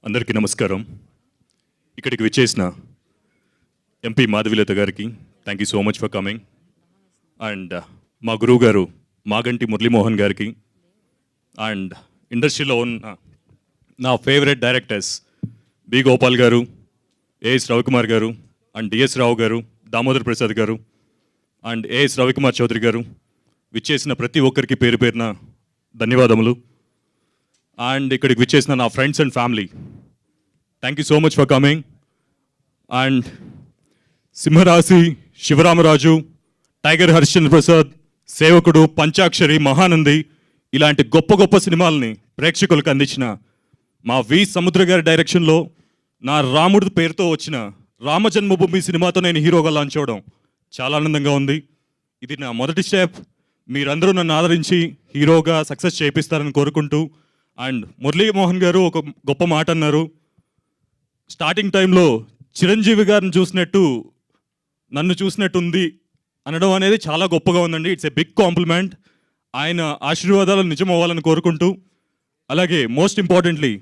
అందరికీ నమస్కారం. ఇక్కడికి విచ్చేసిన ఎంపీ మాధవిలత గారికి thank you so much for coming. And మా గురువు గారు మాగంటి మురళీమోహన్ గారికి అండ్ ఇండస్ట్రీలో ఉన్న నా ఫేవరెట్ డైరెక్టర్స్ బి గోపాల్ గారు, ఏఎస్ రవికుమార్ గారు అండ్ డిఎస్ రావు గారు, దామోదర్ ప్రసాద్ గారు అండ్ ఏఎస్ రవికుమార్ చౌదరి గారు విచ్చేసిన ప్రతి ఒక్కరికి పేరు పేరున ధన్యవాదములు. అండ్ ఇక్కడికి విచ్చేసిన నా friends and family thank you so much for coming. And సింహరాశి, శివరామరాజు, టైగర్ హరిశ్చంద్ర ప్రసాద్, సేవకుడు, పంచాక్షరి, మహానంది ఇలాంటి గొప్ప గొప్ప సినిమాలని ప్రేక్షకులకు అందించిన మా వి సముద్ర గారి డైరెక్షన్లో నా రాముడి పేరుతో వచ్చిన రామజన్మభూమి సినిమాతో నేను హీరోగా లాంచ్ అవ్వడం చాలా ఆనందంగా ఉంది. ఇది నా మొదటి స్టెప్. మీరందరూ నన్ను ఆదరించి హీరోగా సక్సెస్ చేయిస్తారని కోరుకుంటూ, అండ్ మురళీమోహన్ గారు ఒక గొప్ప మాట అన్నారు. స్టార్టింగ్ టైంలో చిరంజీవి గారిని చూసినట్టు నన్ను చూసినట్టు ఉంది అనడం అనేది చాలా గొప్పగా ఉందండి. It's a big compliment. ఆయన ఆశీర్వాదాలు నిజం అవ్వాలని కోరుకుంటూ, అలాగే మోస్ట్ ఇంపార్టెంట్లీ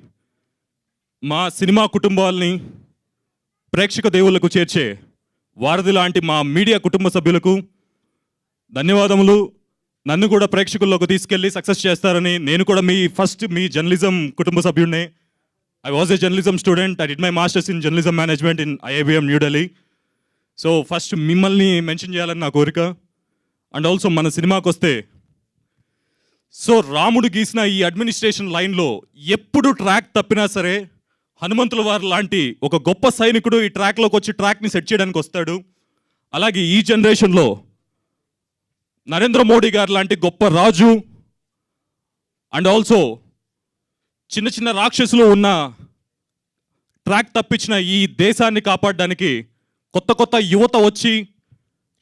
మా సినిమా కుటుంబాలని ప్రేక్షక దేవుళ్లకు చేర్చే వారధి లాంటి మా మీడియా కుటుంబ సభ్యులకు ధన్యవాదములు. నన్ను కూడా ప్రేక్షకుల్లోకి తీసుకెళ్ళి సక్సెస్ చేస్తారని, నేను కూడా మీ జర్నలిజం కుటుంబ సభ్యుడినే. I was a journalism student. I did my master's in journalism management in IIBM New Delhi. So first మిమ్మల్ని మెన్షన్ చేయాలని నా కోరిక. అండ్ ఆల్సో మన సినిమాకి వస్తే, సో రాముడు గీసిన ఈ అడ్మినిస్ట్రేషన్ లైన్లో ఎప్పుడు ట్రాక్ తప్పినా సరే హనుమంతుల వారు లాంటి ఒక గొప్ప సైనికుడు ఈ ట్రాక్లోకి వచ్చి ట్రాక్ని సెట్ చేయడానికి వస్తాడు. అలాగే ఈ జనరేషన్లో నరేంద్ర మోడీ గారు లాంటి గొప్ప రాజు అండ్ ఆల్సో చిన్న చిన్న రాక్షసులు ఉన్న ట్రాక్ తప్పించిన ఈ దేశాన్ని కాపాడడానికి కొత్త కొత్త యువత వచ్చి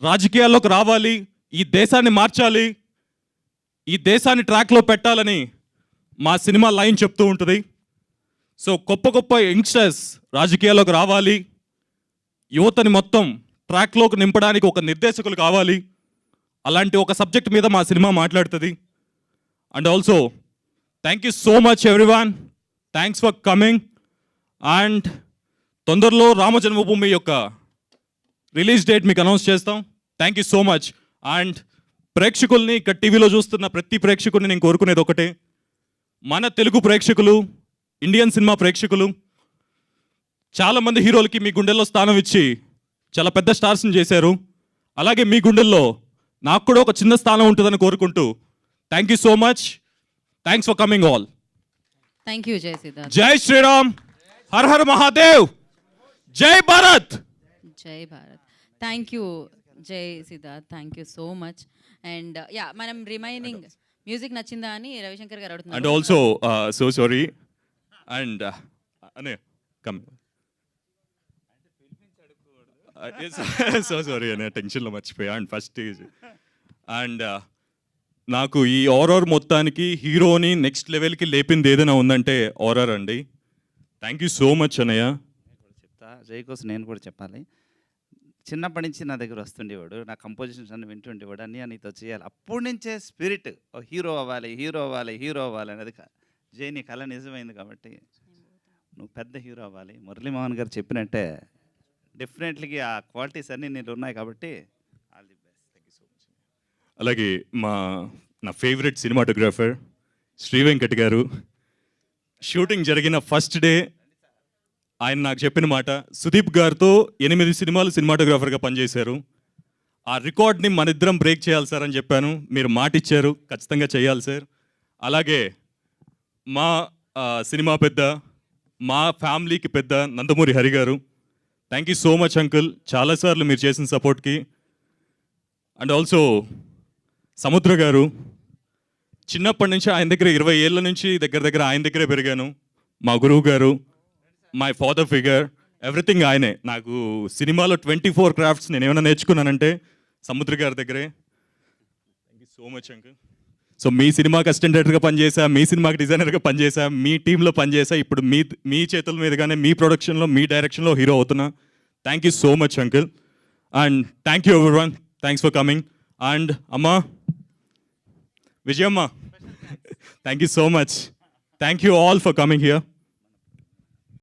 రాజకీయాల్లోకి రావాలి, ఈ దేశాన్ని మార్చాలి, ఈ దేశాన్ని ట్రాక్లో పెట్టాలని మా సినిమా లైన్ చెప్తూ ఉంటుంది. సో గొప్ప గొప్ప యంగ్స్టర్స్ రాజకీయాల్లోకి రావాలి, యువతని మొత్తం ట్రాక్లోకి నింపడానికి ఒక నిర్దేశకులు కావాలి. అలాంటి ఒక సబ్జెక్ట్ మీద మా సినిమా మాట్లాడుతుంది. And also thank you so much everyone. Thanks for coming. And తొందరలో రామ జన్మభూమి యొక్క రిలీజ్ డేట్ మీకు అనౌన్స్ చేస్తాం. Thank you so much. And ప్రేక్షకుల్ని ఇక్కడ టీవీలో చూస్తున్న ప్రతి ప్రేక్షకుల్ని నేను కోరుకునేది ఒకటే, మన తెలుగు ప్రేక్షకులు, ఇండియన్ సినిమా ప్రేక్షకులు, చాలామంది హీరోలకి మీ గుండెల్లో స్థానం ఇచ్చి చాలా పెద్ద స్టార్స్ని చేశారు. అలాగే మీ గుండెల్లో నాకు కూడా ఒక చిన్న స్థానం ఉంటుందని కోరుకుంటూ thank you so much. Thanks for coming all. Thank you. జై సిద్ధార్థ్. జై శ్రీరామ్. Her her Mahadev. జై భారత్. జై భారత్. థ్యాంక్ యూ జై Siddharth. Thank you so much. And yeah, మనం రిమైనింగ్ మ్యూజిక్ నచ్చిందా అని రవిశంకర్ గారు అడుగుతున్నారు. And also so sorry and అనే కమ్ సో సారీ అనే టెన్షన్లో మర్చిపోయా. అండ్ ఫస్ట్ అండ్ నాకు ఈ ఆర్ఆర్ మొత్తానికి హీరోని నెక్స్ట్ లెవెల్కి లేపింది ఏదైనా ఉందంటే ఆర్ఆర్ అండి. థ్యాంక్ యూ సో మచ్ అన్నయ్య. చెప్తా జై కోసం నేను కూడా చెప్పాలి. చిన్నప్పటి నుంచి నా దగ్గర వస్తుండేవాడు, నా కంపోజిషన్స్ అన్ని వింటుండేవాడు, అన్నీ నీతో చేయాలి. అప్పటి నుంచే స్పిరిట్ హీరో అవ్వాలి, హీరో అవ్వాలి, హీరో అవ్వాలి అనేది. జై నీ కళ నిజమైంది కాబట్టి నువ్వు పెద్ద హీరో అవ్వాలి. మురళీమోహన్ గారు చెప్పినట్టే డెఫినెట్లీగా ఆ క్వాలిటీస్ అన్నీ నీళ్ళు ఉన్నాయి కాబట్టి all the best. Thank you so much. అలాగే నా ఫేవరెట్ సినిమాటోగ్రాఫర్ శ్రీ వెంకట్ గారు, షూటింగ్ జరిగిన ఫస్ట్ డే ఆయన నాకు చెప్పిన మాట, సుదీప్ గారితో 8 సినిమాలు సినిమాటోగ్రాఫర్గా పనిచేశారు. ఆ రికార్డ్ని మన ఇద్దరం బ్రేక్ చేయాలి సార్ అని చెప్పాను. మీరు మాట ఇచ్చారు, ఖచ్చితంగా చేయాలి సార్. అలాగే మా సినిమా పెద్ద, మా ఫ్యామిలీకి పెద్ద నందమూరి హరి గారు, thank you so much uncle, చాలాసార్లు మీరు చేసిన సపోర్ట్కి. అండ్ ఆల్సో సముద్ర గారు, చిన్నప్పటి నుంచి ఆయన దగ్గర 20 ఏళ్ళ నుంచి దగ్గర ఆయన దగ్గరే పెరిగాను. మా గురువు గారు, మై ఫాదర్ ఫిగర్, ఎవ్రీథింగ్ ఆయనే. నాకు సినిమాలో 24 క్రాఫ్ట్స్ నేను ఏమైనా నేర్చుకున్నానంటే సముద్ర గారి దగ్గరే. Thank you so much uncle. So మీ సినిమాకి అసిస్టెంట్ డైరెక్టర్గా పనిచేసా, మీ సినిమాకి డిజైనర్గా పనిచేసా, మీ టీంలో పనిచేసా, ఇప్పుడు మీ చేతుల మీదుగానే మీ ప్రొడక్షన్లో మీ డైరెక్షన్లో హీరో అవుతున్నా. Thank you so much uncle. And thank you everyone. Thanks for coming. And అమ్మా Vijayamma, thank you so much. Thank you all for coming here.